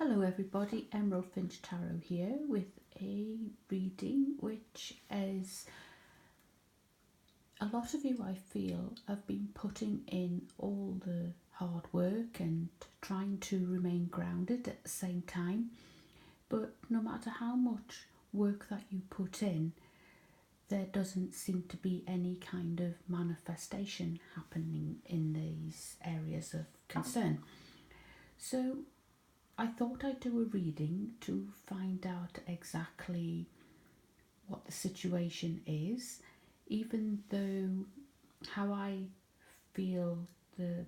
Hello everybody, Emerald Finch Tarot here with a reading which is a lot of you, I feel, have been putting in all the hard work and trying to remain grounded at the same time, but no matter how much work that you put in, there doesn't seem to be any kind of manifestation happening in these areas of concern. So I thought I'd do a reading to find out exactly what the situation is, even though how I feel the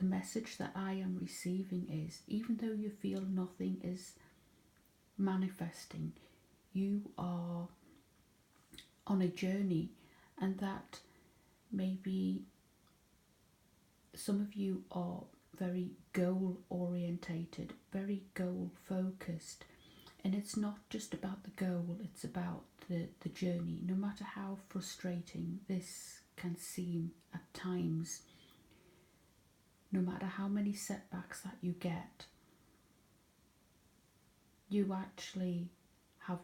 message that I am receiving is, even though you feel nothing is manifesting, you are on a journey, and that maybe some of you are very goal orientated, very goal focused, and it's not just about the goal, it's about the journey. No matter how frustrating this can seem at times, no matter how many setbacks that you get, you actually have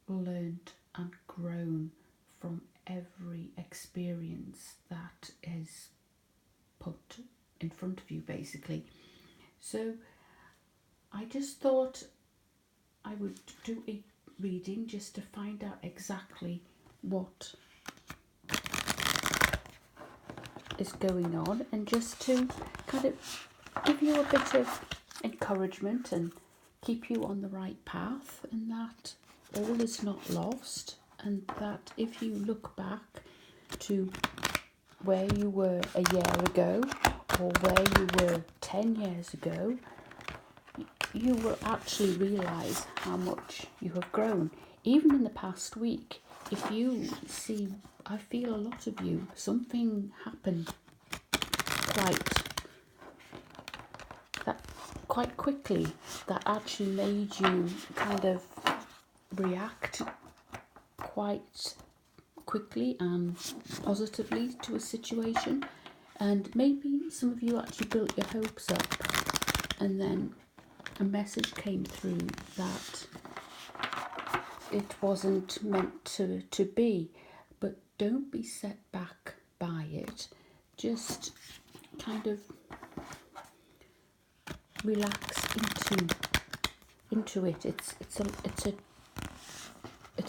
learned and grown from every experience that is put in front of you, basically. So I just thought I would do a reading just to find out exactly what is going on, and just to kind of give you a bit of encouragement and keep you on the right path, and that all is not lost, and that if you look back to where you were a year ago or where you were 10 years ago, you will actually realise how much you have grown. Even in the past week, if you see, I feel a lot of you, something happened quite quickly that actually made you kind of react quite quickly and positively to a situation. And maybe some of you actually built your hopes up, and then a message came through that it wasn't meant to be. But don't be set back by it. Just kind of relax into it. It's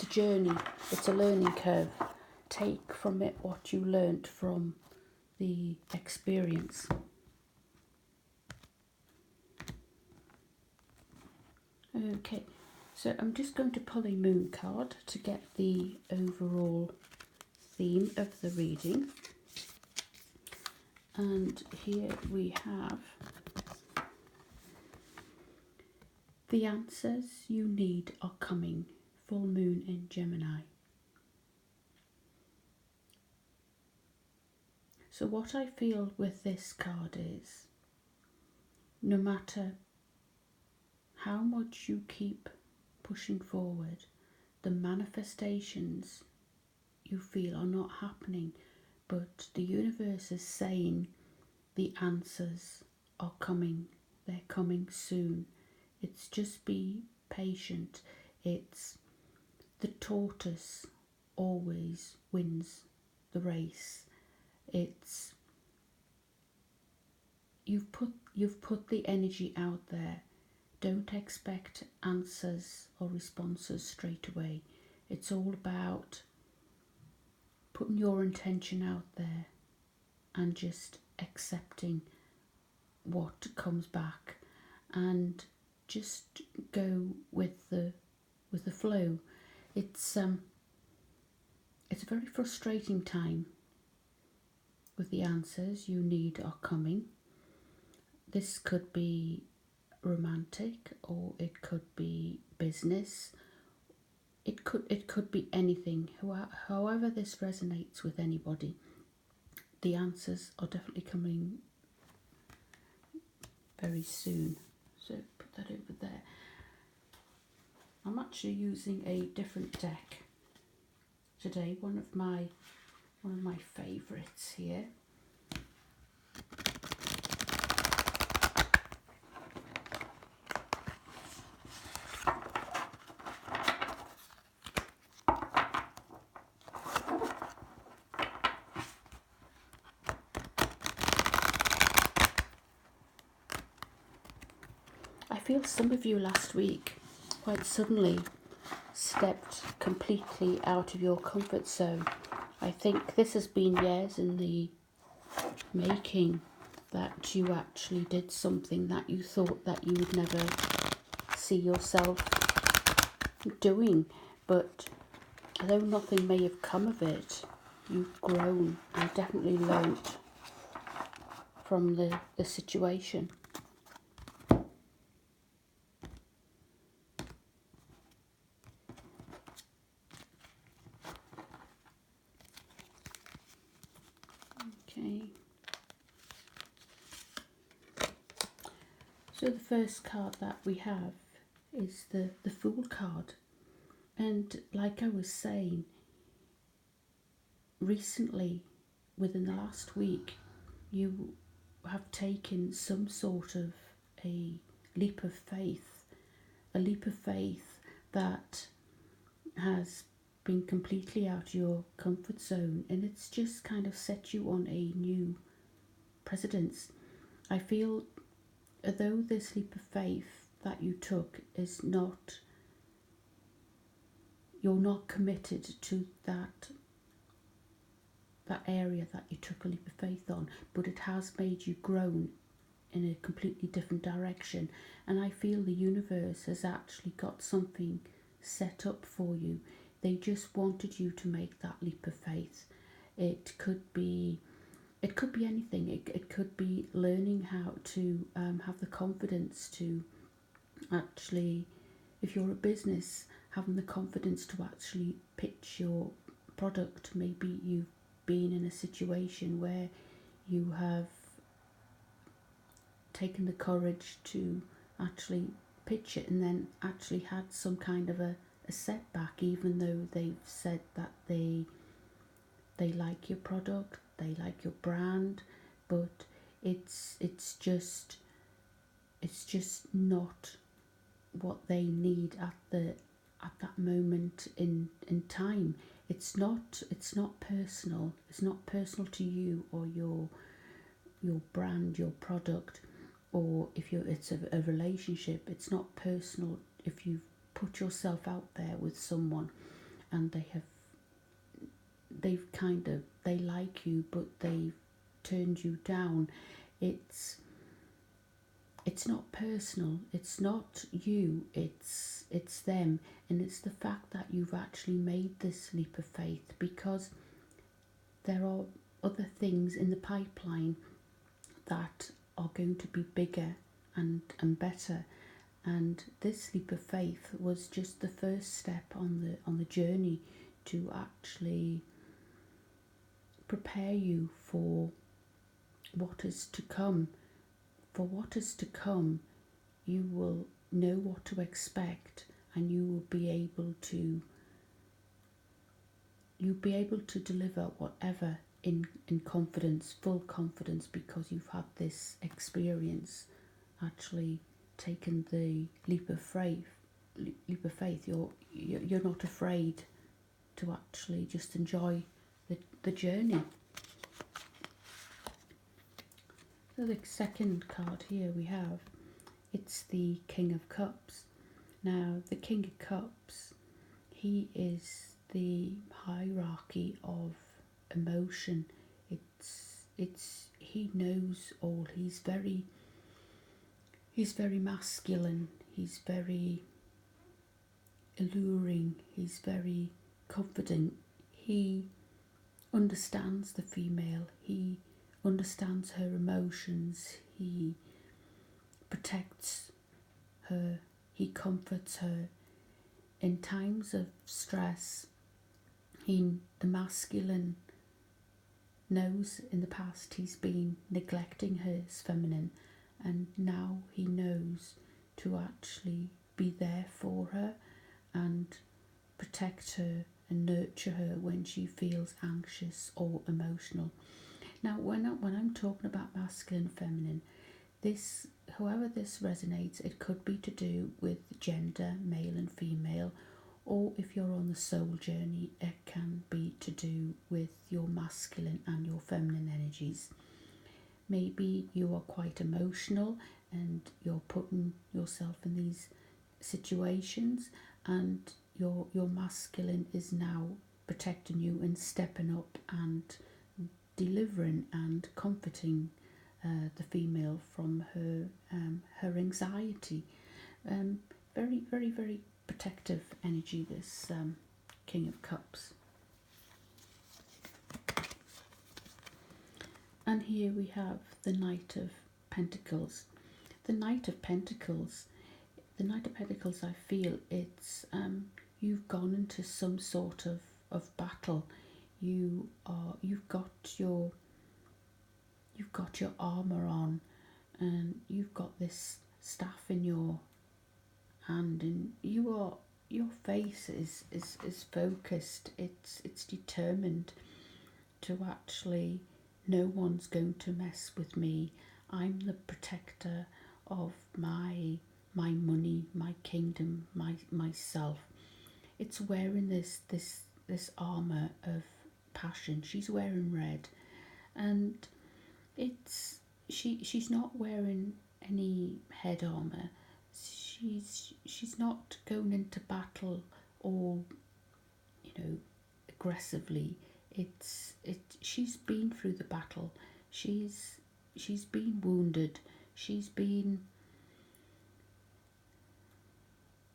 a journey. It's a learning curve. Take from it what you learnt from the experience. Okay, so I'm just going to pull a moon card to get the overall theme of the reading. And here we have the answers you need are coming. Full moon in Gemini. So what I feel with this card is, no matter how much you keep pushing forward, the manifestations you feel are not happening, but the universe is saying the answers are coming. They're coming soon. It's just be patient. It's the tortoise always wins the race. It's you've put the energy out there. Don't expect answers or responses straight away. It's all about putting your intention out there and just accepting what comes back, and just go with the flow. It's a very frustrating time with the answers you need are coming. This could be romantic, or it could be business. It could be anything. However this resonates with anybody, the answers are definitely coming very soon. So put that over there. I'm actually using a different deck today, one of my favourites here. feel some of you last week quite suddenly stepped completely out of your comfort zone. I think this has been years in the making, that you actually did something that you thought that you would never see yourself doing, but although nothing may have come of it, you've grown and definitely learnt from the situation. Okay. So the first card that we have is the Fool card. And like I was saying, recently, within the last week, you have taken some sort of a leap of faith, that has been completely out of your comfort zone, and it's just kind of set you on a new precedence. I feel, although this leap of faith that you took is not, you're not committed to that area that you took a leap of faith on, but it has made you grow in a completely different direction. And I feel the universe has actually got something set up for you. They just wanted you to make that leap of faith. It could be anything. It could be learning how to have the confidence to actually, if you're a business, having the confidence to actually pitch your product. Maybe you've been in a situation where you have taken the courage to actually pitch it and then actually had some kind of a setback, even though they've said that they like your product, they like your brand, but it's just not what they need at that moment in time. It's not personal. It's not personal to you or your brand, your product, or if it's a relationship. It's not personal if you've put yourself out there with someone and they like you but they've turned you down. It's not personal. It's not you. It's them, and it's the fact that you've actually made this leap of faith, because there are other things in the pipeline that are going to be bigger and better. And this leap of faith was just the first step on the journey to actually prepare you for what is to come. For what is to come, you will know what to expect, and you will be able to deliver whatever in confidence, full confidence, because you've had this experience, actually taken the leap of faith. You're not afraid to actually just enjoy the journey. So the second card here we have, it's the King of Cups. Now the King of Cups, he is the hierarchy of emotion. He knows all. He's very masculine. He's very alluring. He's very confident. He understands the female. He understands her emotions. He protects her. He comforts her in times of stress. The masculine knows in the past he's been neglecting his feminine, and now he knows to actually be there for her and protect her and nurture her when she feels anxious or emotional. Now, when I'm talking about masculine, feminine, however this resonates, it could be to do with gender, male and female, or if you're on the soul journey, it can be to do with your masculine and your feminine energies. maybe you are quite emotional and you're putting yourself in these situations, and your masculine is now protecting you and stepping up and delivering and comforting the female from her anxiety. Very, very, very protective energy, this King of Cups. And here we have the Knight of Pentacles. The Knight of Pentacles, I feel it's you've gone into some sort of battle. You've got your armor on, and you've got this staff in your hand, and your face is focused. It's determined to actually, no one's going to mess with me. I'm the protector of my money, my kingdom, myself. It's wearing this armor of passion. She's wearing red, and she's not wearing any head armor. She's not going into battle all, aggressively. She's been through the battle. She's been wounded. She's been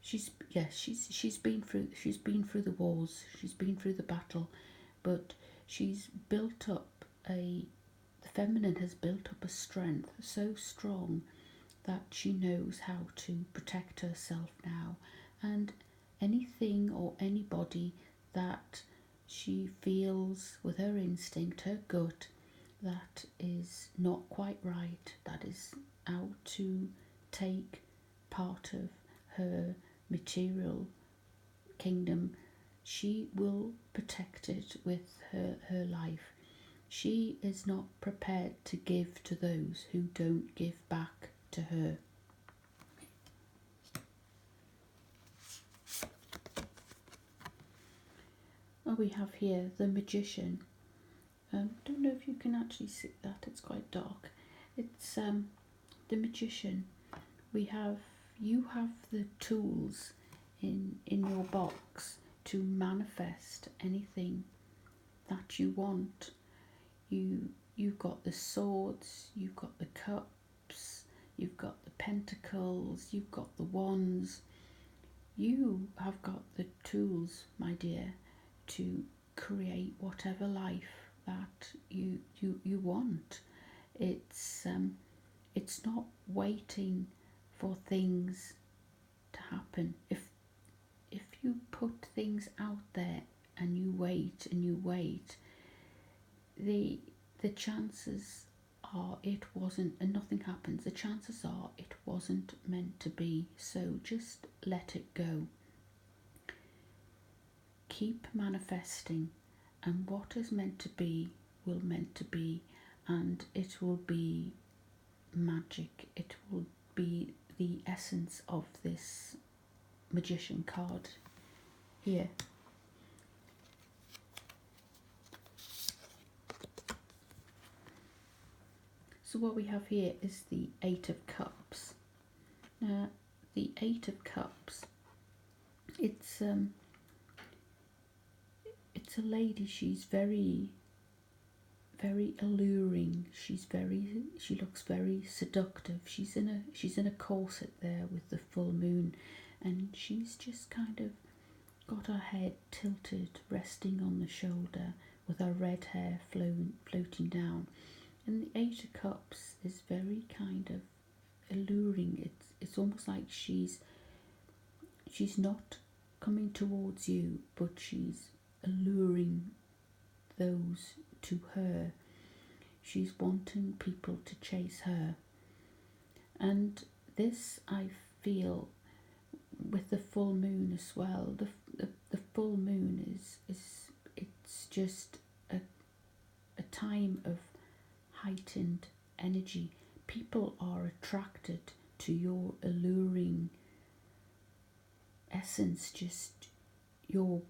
through the wars. She's been through the battle, but she's built up the feminine has built up a strength so strong that she knows how to protect herself now, and anything or anybody that she feels with her instinct, her gut, that is not quite right, that is out to take part of her material kingdom, she will protect it with her life. She is not prepared to give to those who don't give back to her. Oh, we have here the Magician. Don't know if you can actually see that, it's quite dark. It's the Magician. You have the tools in your box to manifest anything that you want. You've got the swords, you've got the cups, you've got the pentacles, you've got the wands. You have got the tools, my dear, to create whatever life that you want. It's not waiting for things to happen. If you put things out there and you wait, the chances are it wasn't, and nothing happens. The chances are it wasn't meant to be. So just let it go. Keep manifesting, and what is meant to be will meant to be, and it will be magic. It will be the essence of this Magician card here. So what we have here is the Eight of Cups. Now, the Eight of Cups, it's a lady. She's very, very alluring. She looks very seductive. She's in a corset there with the full moon, and she's just kind of got her head tilted, resting on the shoulder, with her red hair floating down. And the Eight of Cups is very kind of alluring. It's almost like she's not coming towards you, but she's alluring those to her. She's wanting people to chase her. And this, I feel, with the full moon as well. The full moon it's just a time of heightened energy. People are attracted to your alluring essence, just your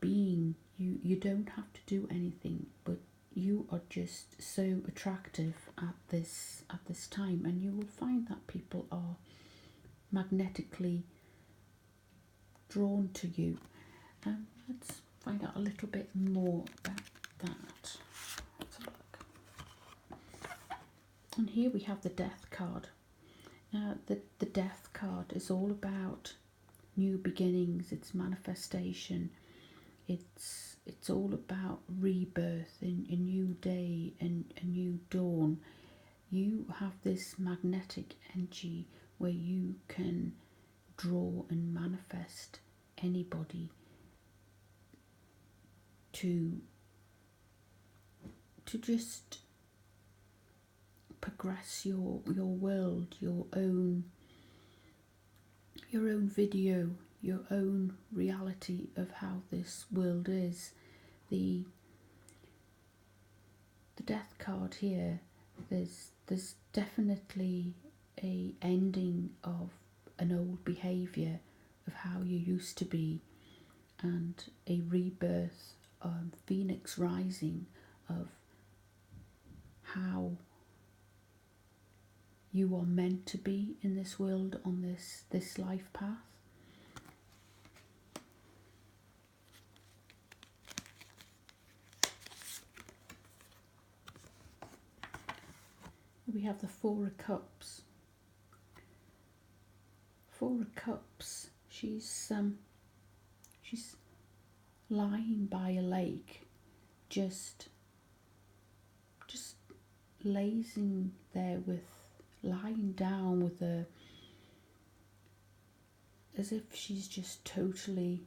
being. You don't have to do anything, but you are just so attractive at this time, and you will find that people are magnetically drawn to you. Let's find out a little bit more about that. Let's have a look. And here we have the Death card. Now, the Death card is all about new beginnings. It's manifestation. It's all about rebirth, in a new day and a new dawn. You have this magnetic energy where you can draw and manifest anybody to just progress your world, your own video, your own reality of how this world is. The Death card here, there's definitely a ending of an old behaviour of how you used to be, and a rebirth, phoenix rising of how you are meant to be in this world, on this life path. We have the Four of Cups. Four of Cups. She's lying by a lake, just lazing there, lying down with as if she's just totally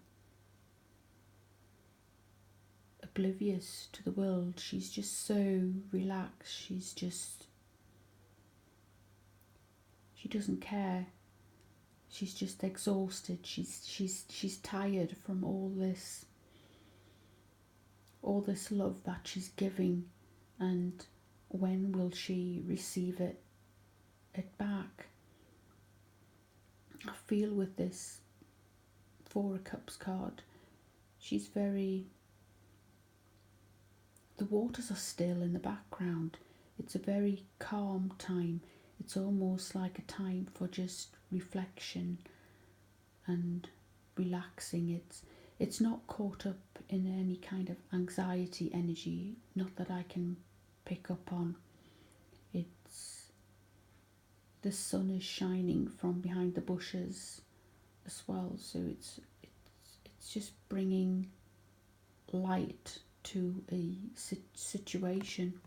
oblivious to the world. She's just so relaxed. She doesn't care. She's just exhausted. She's tired from all this love that she's giving, and when will she receive it back? I feel with this Four of Cups card, she's the waters are still in the background. It's a very calm time. It's almost like a time for just reflection and relaxing. It's not caught up in any kind of anxiety energy, not that I can pick up on. The sun is shining from behind the bushes as well, so it's just bringing light to a situation.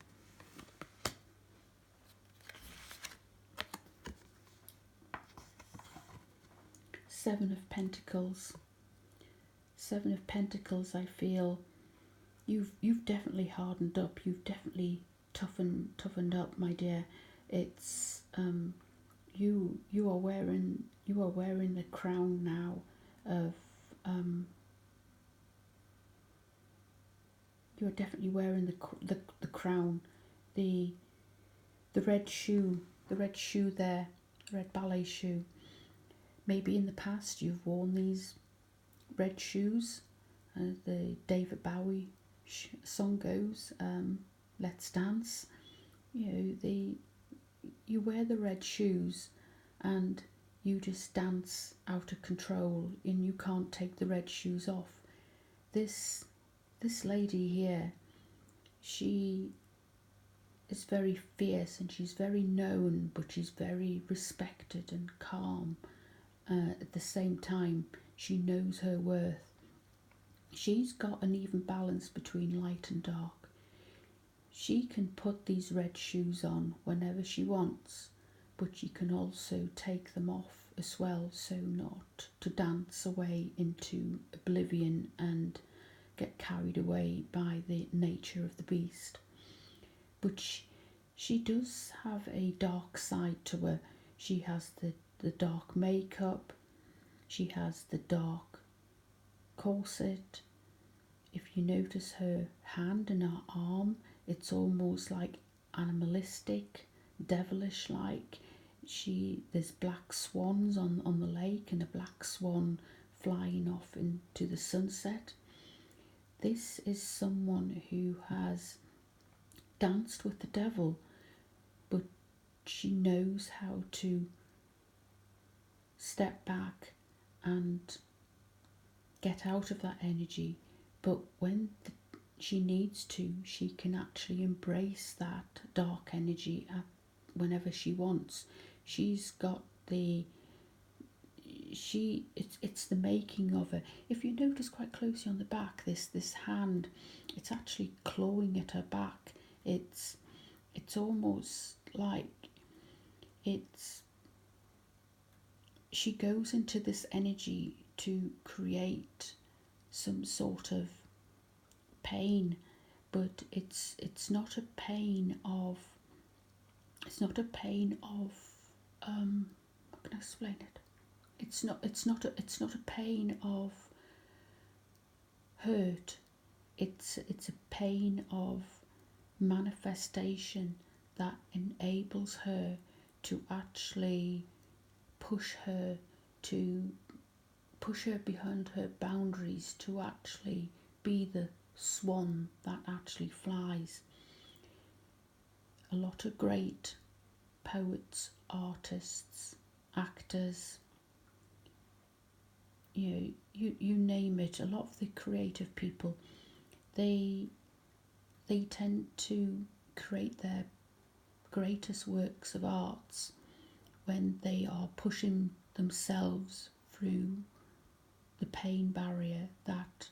Seven of Pentacles. Seven of Pentacles, I feel you've definitely hardened up. You've definitely toughened up, my dear. It's you are wearing the crown now of you are definitely wearing the crown, the red shoe, there, red ballet shoe. Maybe in the past you've worn these red shoes. The David Bowie song goes, "Let's Dance." You wear the red shoes and you just dance out of control, and you can't take the red shoes off. This lady here, she is very fierce and she's very known, but she's very respected and calm. At the same time, she knows her worth. She's got an even balance between light and dark. She can put these red shoes on whenever she wants, but she can also take them off as well, so not to dance away into oblivion and get carried away by the nature of the beast. But she does have a dark side to her. She has the dark makeup, she has the dark corset. If you notice her hand and her arm, it's almost like animalistic, devilish like. There's black swans on the lake, and a black swan flying off into the sunset. This is someone who has danced with the devil, but she knows how to step back and get out of that energy. But when she needs to, she can actually embrace that dark energy whenever she wants. She's got it's the making of her. If you notice quite closely on the back, this hand, it's actually clawing at her back. It's almost like she goes into this energy to create some sort of pain, but it's not a pain of how can I explain it? It's not a pain of hurt. It's a pain of manifestation that enables her to actually push her behind her boundaries, to actually be the swan that actually flies. A lot of great poets, artists, actors, you name it, a lot of the creative people, they tend to create their greatest works of arts when they are pushing themselves through the pain barrier that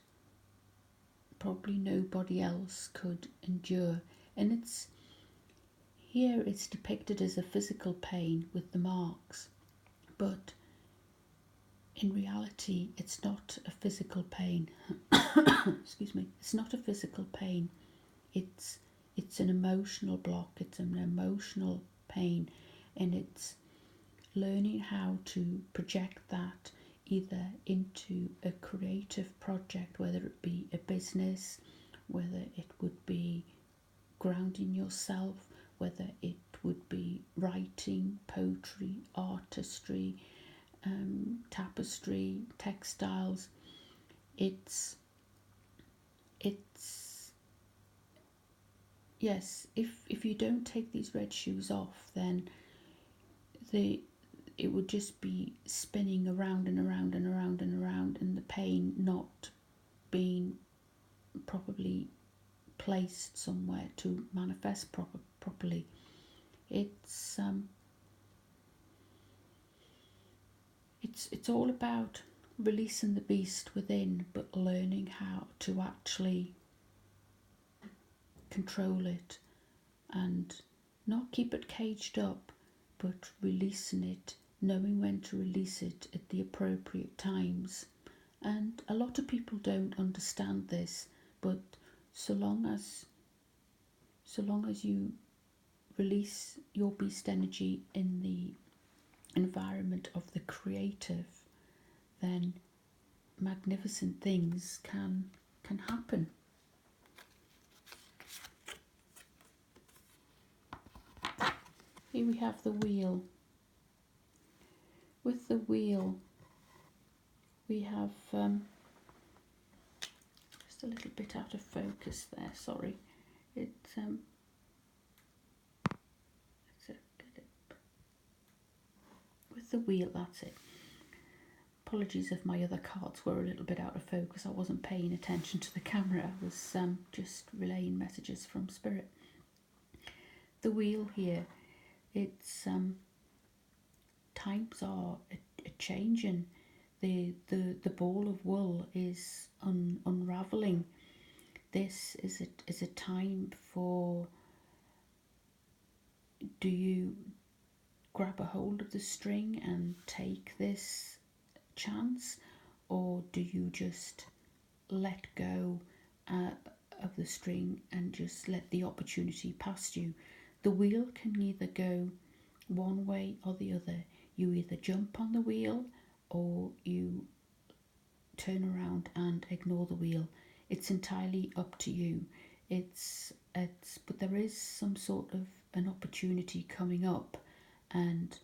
probably nobody else could endure. And it's depicted as a physical pain with the marks, but in reality it's not a physical pain. Excuse me, it's not a physical pain. It's an emotional block, it's an emotional pain, and it's learning how to project that either into a creative project, whether it be a business, whether it would be grounding yourself, whether it would be writing, poetry, artistry, tapestry, textiles. It's yes, if you don't take these red shoes off, then it would just be spinning around and around and around and around, and the pain not being properly placed somewhere to manifest properly. It's all about releasing the beast within, but learning how to actually control it and not keep it caged up, but releasing it, knowing when to release it at the appropriate times. And a lot of people don't understand this, but so long as you release your beast energy in the environment of the creative, then magnificent things can happen. Here we have the wheel. With the wheel, we have just a little bit out of focus there, sorry. With the wheel, that's it. Apologies if my other cards were a little bit out of focus. I wasn't paying attention to the camera. I was just relaying messages from spirit. The wheel here, it's times are a changing. The ball of wool is unraveling. This is a time for, do you grab a hold of the string and take this chance, or do you just let go of the string and just let the opportunity pass you? The wheel can either go one way or the other. You either jump on the wheel or you turn around and ignore the wheel. It's entirely up to you. But there is some sort of an opportunity coming up, and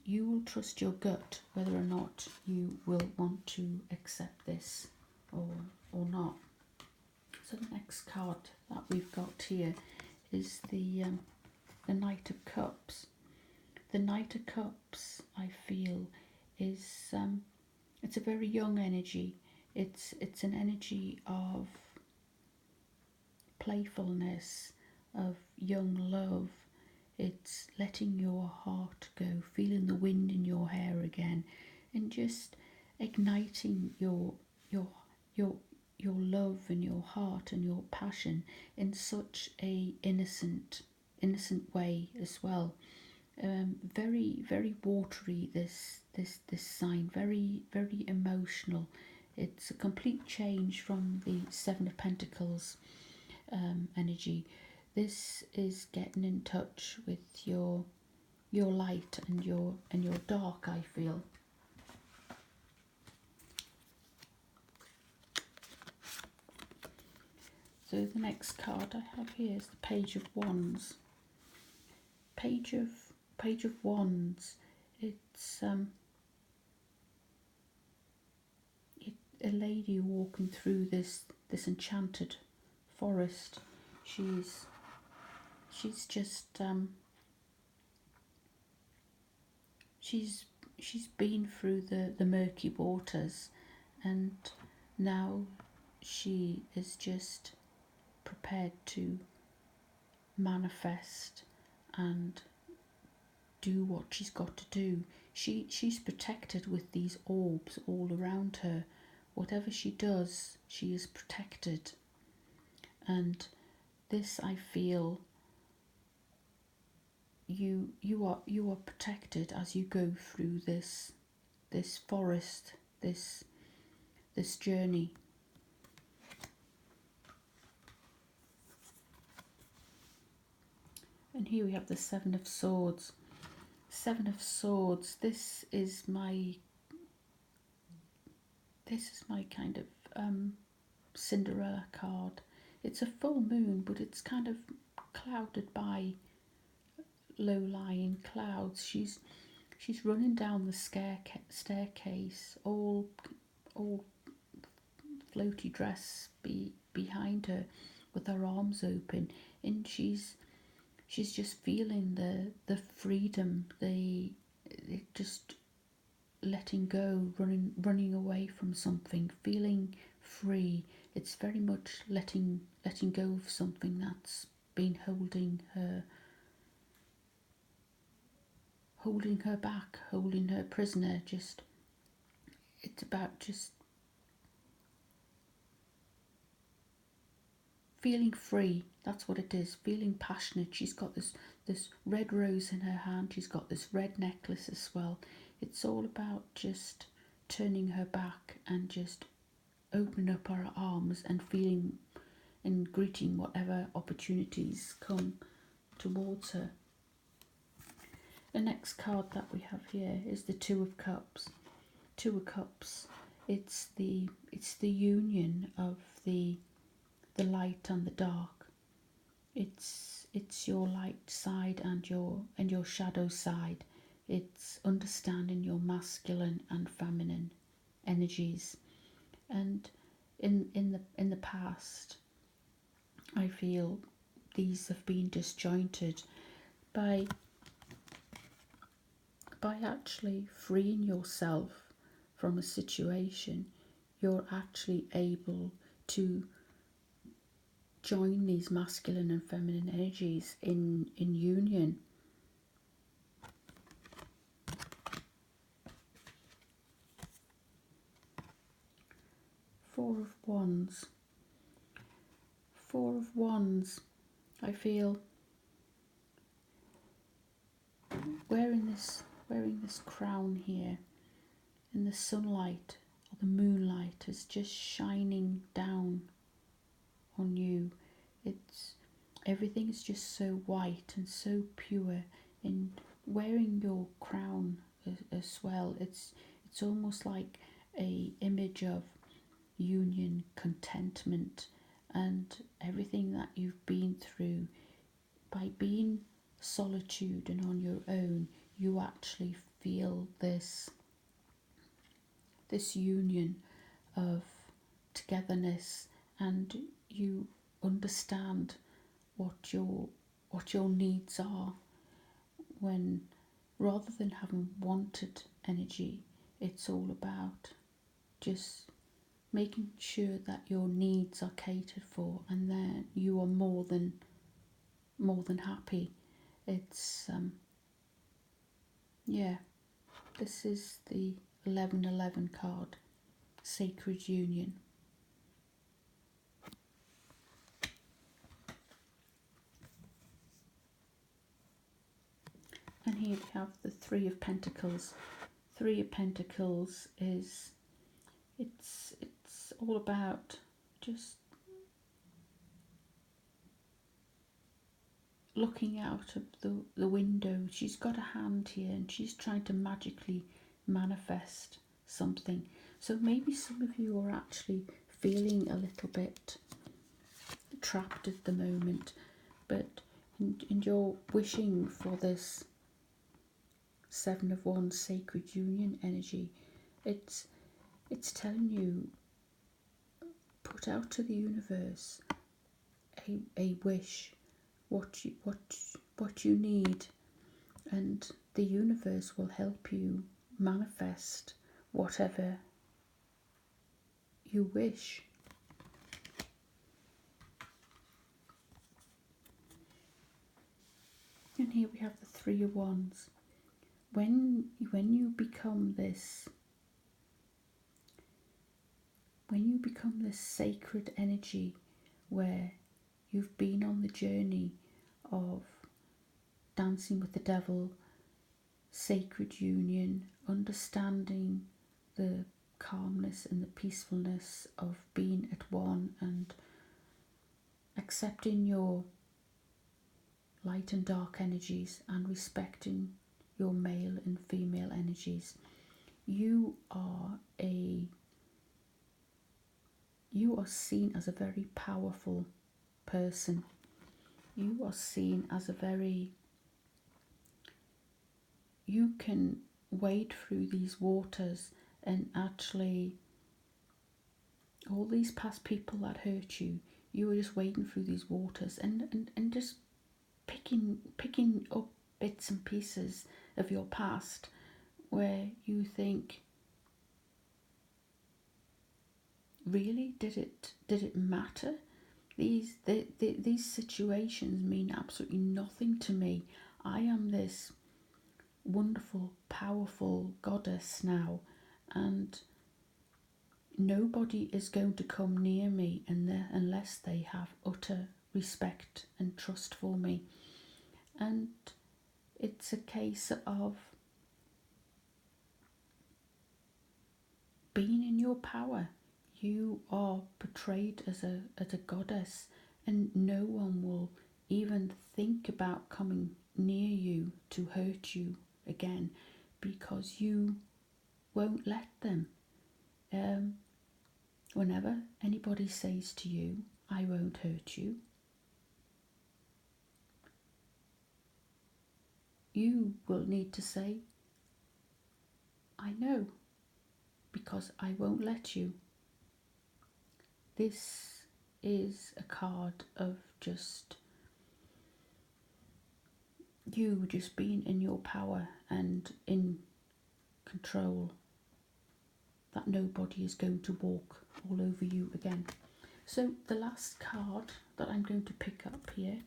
you will trust your gut whether or not you will want to accept this or not. So the next card that we've got here is the Knight of Cups. The Knight of Cups, I feel, is it's a very young energy. It's an energy of playfulness, of young love. It's letting your heart go, feeling the wind in your hair again, and just igniting your love and your heart and your passion in such a innocent way as well. Very watery, this sign, very emotional. It's a complete change from the Seven of Pentacles energy. This is getting in touch with your light and your dark, I feel. So the next card I have here is the Page of Wands. Page of Wands. It's a lady walking through this enchanted forest. She's just she's been through the murky waters, and now she is just prepared to manifest and do what she's got to do. She's protected with these orbs all around her. Whatever she does, she is protected. And this, I feel, you are protected as you go through this forest, this journey. And here we have the Seven of Swords. Seven of Swords. This is my kind of Cinderella card. It's a full moon, but it's kind of clouded by low-lying clouds. She's running down the staircase, all floaty dress behind her, with her arms open, and she's just feeling the freedom, the just letting go, running away from something, feeling free. It's very much letting go of something that's been holding her back, holding her prisoner. Just, it's about just feeling free. That's what it is, feeling passionate. She's got this red rose in her hand. She's got this red necklace as well. It's all about just turning her back and just opening up her arms and feeling and greeting whatever opportunities come towards her. The next card that we have here is the Two of Cups. Two of Cups. It's the union of the light and the dark. It's your light side and your shadow side. It's understanding your masculine and feminine energies. And in the past, I feel these have been disjointed. By actually freeing yourself from a situation, you're actually able to join these masculine and feminine energies in union. Four of Wands. Four of Wands. I feel wearing this crown here, and the sunlight or the moonlight is just shining down on you. Everything is just so white and so pure, and wearing your crown as well, it's almost like a image of union, contentment, and everything that you've been through. By being solitude and on your own, you actually feel this union of togetherness and you understand what your needs are, when rather than having wanted energy, it's all about just making sure that your needs are catered for, and then you are more than happy. It's yeah, this is the 1111 card, Sacred Union. And here we have the Three of Pentacles. Three of Pentacles is it's all about just looking out of the window. She's got a hand here and she's trying to magically manifest something. So maybe some of you are actually feeling a little bit trapped at the moment, but and you're wishing for this Seven of Wands Sacred Union energy. It's telling you, put out to the universe a wish, what you need, and the universe will help you manifest whatever you wish. And here we have the Three of Wands. When you become this sacred energy, where you've been on the journey of dancing with the devil, sacred union, understanding the calmness and the peacefulness of being at one, and accepting your light and dark energies and respecting your male and female energies, you are seen as a very powerful person. You are seen as you can wade through these waters, and actually all these past people that hurt you, you are just wading through these waters and just picking up bits and pieces of your past, where you think, really, did it matter? These situations mean absolutely nothing to me. I am this wonderful, powerful goddess now, and nobody is going to come near me unless they have utter respect and trust for me. And it's a case of being in your power. You are portrayed as a goddess, and no one will even think about coming near you to hurt you again, because you won't let them. Whenever anybody says to you, I won't hurt you, you will need to say, I know, because I won't let you. This is a card of just you just being in your power and in control, that nobody is going to walk all over you again. So the last card that I'm going to pick up here,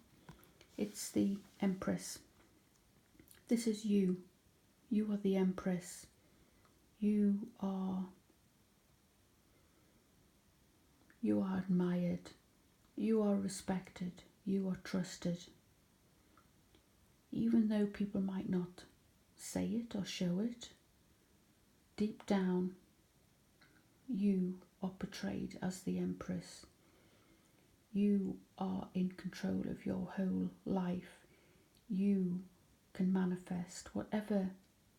it's the Empress. This is you. You are the Empress. You are admired. You are respected. You are trusted. Even though people might not say it or show it, deep down you are portrayed as the Empress. You are in control of your whole life. You can manifest whatever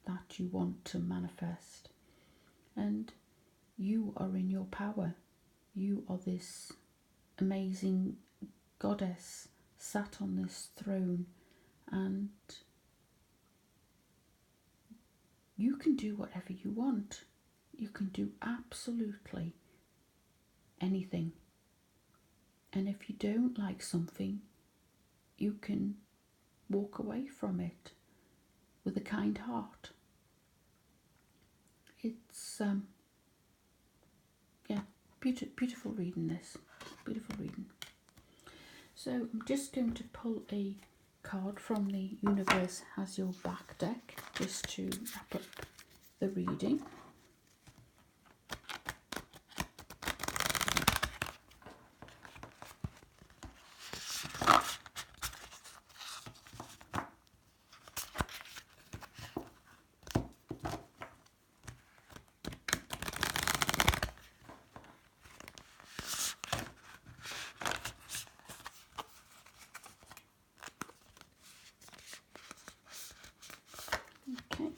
that you want to manifest, and you are in your power. You are this amazing goddess sat on this throne, and you can do whatever you want. You can do absolutely anything. And if you don't like something, you can walk away from it with a kind heart. It's yeah, beautiful reading this. Beautiful reading. So I'm just going to pull a card from the Universe Has Your Back deck just to wrap up the reading. Okay,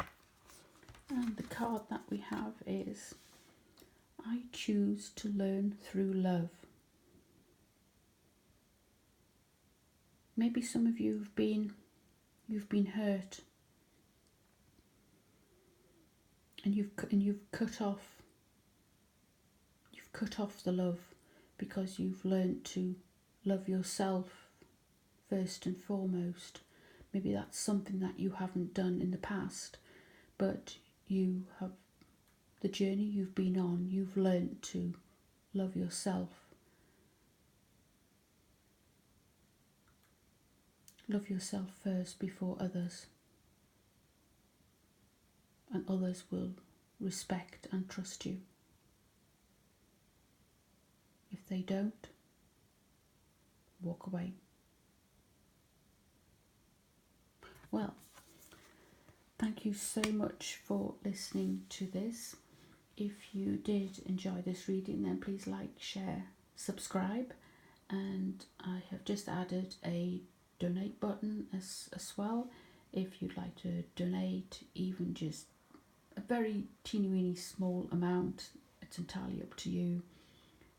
and the card that we have is I choose to learn through love. Maybe some of you you've been hurt, and you've cut off the love because you've learned to love yourself first and foremost. Maybe that's something that you haven't done in the past, but you have, the journey you've been on, you've learned to love yourself. Love yourself first before others, and others will respect and trust you. If they don't, walk away. Well, thank you so much for listening to this. If you did enjoy this reading, then please like, share, subscribe, and I have just added a donate button as well. If you'd like to donate even just a very teeny weeny small amount, it's entirely up to you.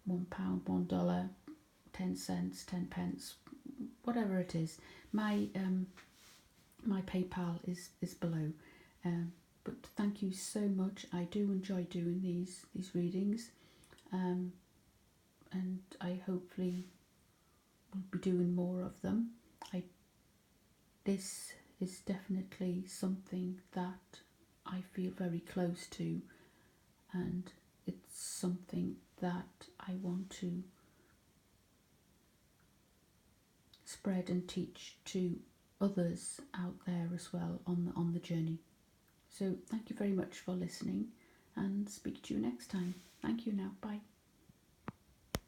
£1, $1, 10 cents, 10 pence, whatever it is. My PayPal is below. But thank you so much. I do enjoy doing these readings, and I hopefully will be doing more of them. This is definitely something that I feel very close to, and it's something that I want to spread and teach to others out there as well on the journey. So thank you very much for listening, and speak to you next time. Thank you now. Bye.